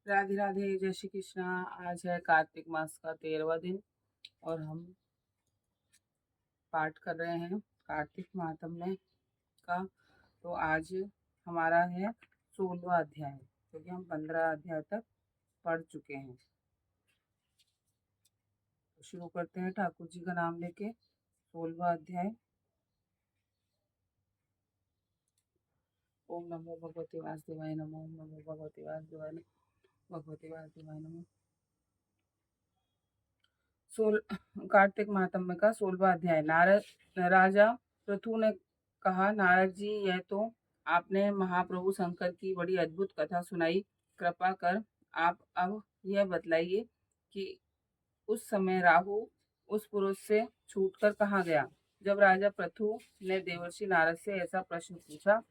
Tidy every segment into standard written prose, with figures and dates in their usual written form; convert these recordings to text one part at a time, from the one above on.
राधे राधे, जय श्री कृष्णा। आज है कार्तिक मास का 13वां दिन और हम पाठ कर रहे हैं कार्तिक महात्म्य का। तो आज हमारा है 16वां अध्याय, क्योंकि हम 15 अध्याय तक पढ़ चुके हैं। तो शुरू करते हैं ठाकुर जी का नाम लेके। 16वां अध्याय। ओम नमो भगवते वासुदेवाय नमः। ओम नमो भगवते वासुदेवाय नमः। भगवते वासुदेवाय नमः। कार्तिक महात्म्य का 16वां अध्याय। नारद राजा पृथु ने कहा, नारद जी, यह तो आपने महाप्रभु शंकर की बड़ी अद्भुत कथा सुनाई। कृपा कर आप अब यह बतलाइए कि उस समय राहु उस पुरुष से छूटकर कहाँ गया। जब राजा पृथु ने देवर्षि नारद से ऐसा प्रश्न पूछा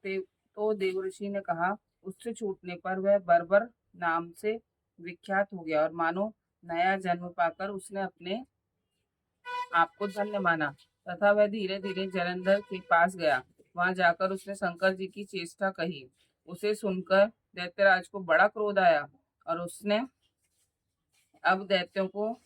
तो देवर्षि ने कहा, उससे छूटने पर वह बर्बर नाम से विख्यात हो गया और मानो नया जन्म पाकर उसने अपने आपको धन्य माना तथा वह धीरे धीरे जलंधर के पास गया। वहां जाकर उसने शंकर जी की चेष्टा कही। उसे सुनकर दैत्यराज को बड़ा क्रोध आया और उसने अब दैत्यों को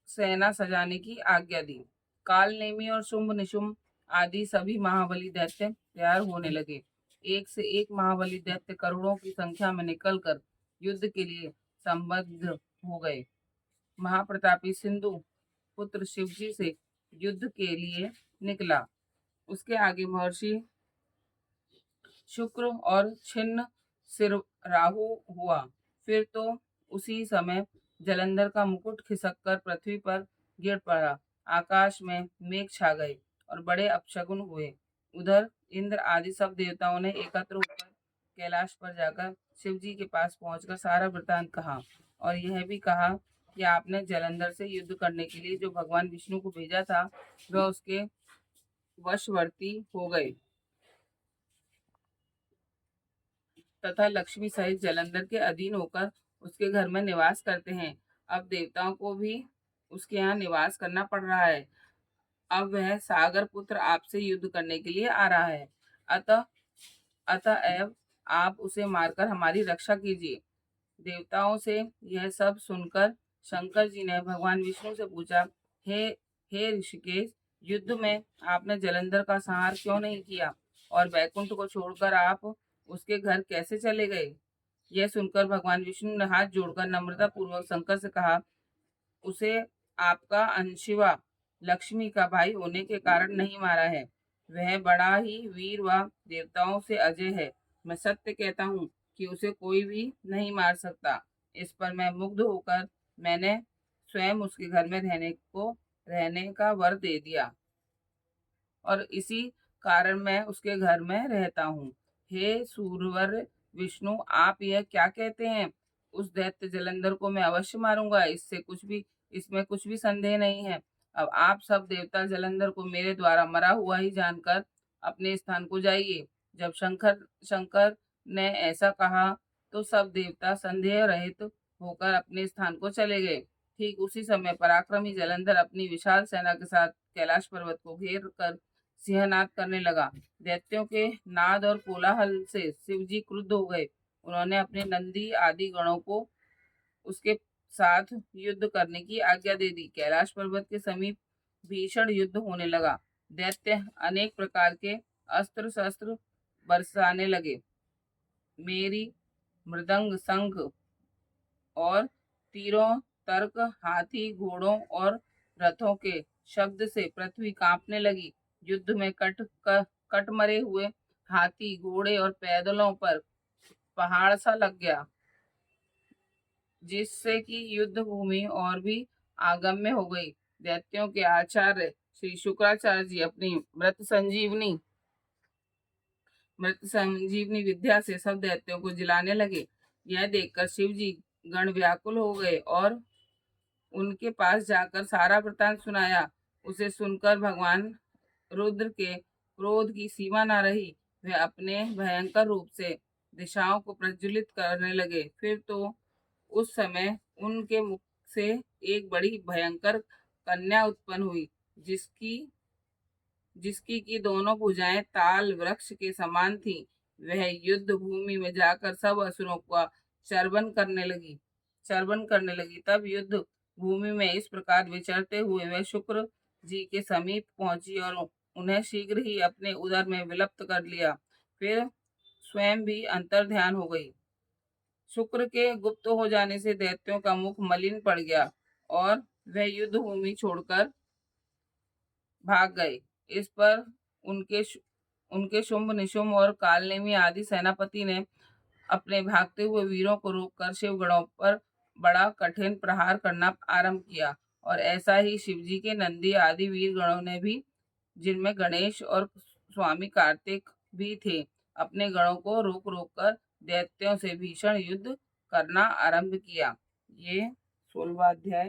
सेना सजाने की आज्ञा दी। काल नेमी और शुंभ निशुंभ आदि सभी महाबली दैत्य तैयार होने लगे। एक से एक महाबली दैत्य करोड़ों की संख्या में निकलकर युद्ध के लिए संबद्ध हो गए। महाप्रतापी सिंधु पुत्र शिवजी से युद्ध के लिए निकला। उसके आगे महर्षि शुक्र और छिन्न सिर राहु हुआ। फिर तो उसी समय जलंधर का मुकुट खिसक कर पृथ्वी पर गिर पड़ा। आकाश में मेघ छा गए और बड़े अपशगुन हुए। उधर इंद्र आदि सब देवताओं ने एकत्र होकर कैलाश पर जाकर शिव जी के पास पहुंचकर सारा वृतांत कहा और यह भी कहा कि आपने जलंधर से युद्ध करने के लिए जो भगवान विष्णु को भेजा था वह उसके वशवर्ती हो गए तथा लक्ष्मी सहित जलंधर के अधीन होकर उसके घर में निवास करते हैं। अब देवताओं को भी उसके यहाँ निवास करना पड़ रहा है। अब वह सागर पुत्र आपसे युद्ध करने के लिए आ रहा है। अतः अतएव आप उसे मारकर हमारी रक्षा कीजिए। देवताओं से यह सब सुनकर शंकर जी ने भगवान विष्णु से पूछा, हे हे ऋषिकेश, युद्ध में आपने जलंधर का संहार क्यों नहीं किया और वैकुंठ को छोड़कर आप उसके घर कैसे चले गए। यह सुनकर भगवान विष्णु ने हाथ जोड़कर नम्रता पूर्वक शंकर से कहा, उसे आपका अंशिवा लक्ष्मी का भाई होने के कारण नहीं मारा है। वह बड़ा ही वीर व देवताओं से अजय है। मैं सत्य कहता हूँ कि उसे कोई भी नहीं मार सकता। इस पर मैं मुग्ध होकर मैंने स्वयं उसके घर में रहने का वर दे दिया और इसी कारण मैं उसके घर में रहता हूँ। हे सूरवर विष्णु, आप यह क्या कहते हैं। उस दैत्य जलंधर को मैं अवश्य मारूंगा, इसमें कुछ भी संदेह नहीं है। अब आप सब देवता जलंधर को मेरे द्वारा मरा हुआ ही जानकर अपने स्थान को जाइए। जब शंकर ने ऐसा कहा तो सब देवता संदेह रहित होकर अपने स्थान को चले गए। ठीक उसी समय पराक्रमी जलंधर अपनी विशाल सेना के साथ कैलाश पर्वत को घेर कर सिंहनाद करने लगा। दैत्यों के नाद और कोलाहल से शिवजी क्रुद्ध हो गए। उन्होंने अपने नंदी आदि गणों को उसके साथ युद्ध करने की आज्ञा दे दी। कैलाश पर्वत के समीप भीषण युद्ध होने लगा। दैत्य अनेक प्रकार के अस्त्र शस्त्र बरसाने लगे। मेरी मृदंग शंख और तीरों तर्क हाथी घोड़ों और रथों के शब्द से पृथ्वी कांपने लगी। युद्ध में कट मरे हुए हाथी घोड़े और पैदलों पर पहाड़ सा लग गया, जिससे कि युद्ध भूमि और भी आगम्य हो गई। दैत्यों के आचार्य श्री शुक्राचार्य जी अपनी मृत संजीवनी विद्या से सब दैत्यों को जिलाने लगे। यह देखकर शिव जी गण व्याकुल हो गए और उनके पास जाकर सारा वृतांत सुनाया। उसे सुनकर भगवान रुद्र के क्रोध की सीमा न रही। वे अपने भयंकर रूप से दिशाओं को प्रज्वलित करने लगे। फिर तो उस समय उनके मुख से एक बड़ी भयंकर कन्या उत्पन्न हुई, जिसकी जिसकी की दोनों भुजाएं ताल वृक्ष के समान थी। वह युद्ध भूमि में जाकर सब असुरों का चर्वन करने लगी। तब युद्ध भूमि में इस प्रकार विचरते हुए वह शुक्र जी के समीप पहुंची और उन्हें शीघ्र ही अपने उदर में विलुप्त कर लिया। फिर स्वयं भी अंतर्ध्यान हो गई। शुक्र के गुप्त हो जाने से दैत्यों का मुख मलिन पड़ गया और वह युद्ध भूमि छोड़कर भाग गए। इस पर उनके शुंभ निशुंभ और कालनेमी आदि सेनापति ने अपने भागते हुए वीरों को रोककर शिवगणों पर बड़ा कठिन प्रहार करना आरंभ किया। और ऐसा ही शिवजी के नंदी आदि वीर गणों ने भी, जिनमें गणेश और स्वामी कार्तिक भी थे, अपने गणों को रोक रोक कर दैत्यों से भीषण युद्ध करना आरंभ किया। ये 16वां अध्याय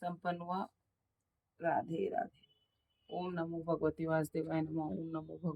संपन्न हुआ। राधे राधे। ओम नमो भगवते वासुदेवाय नमः। ओम नमो भगवते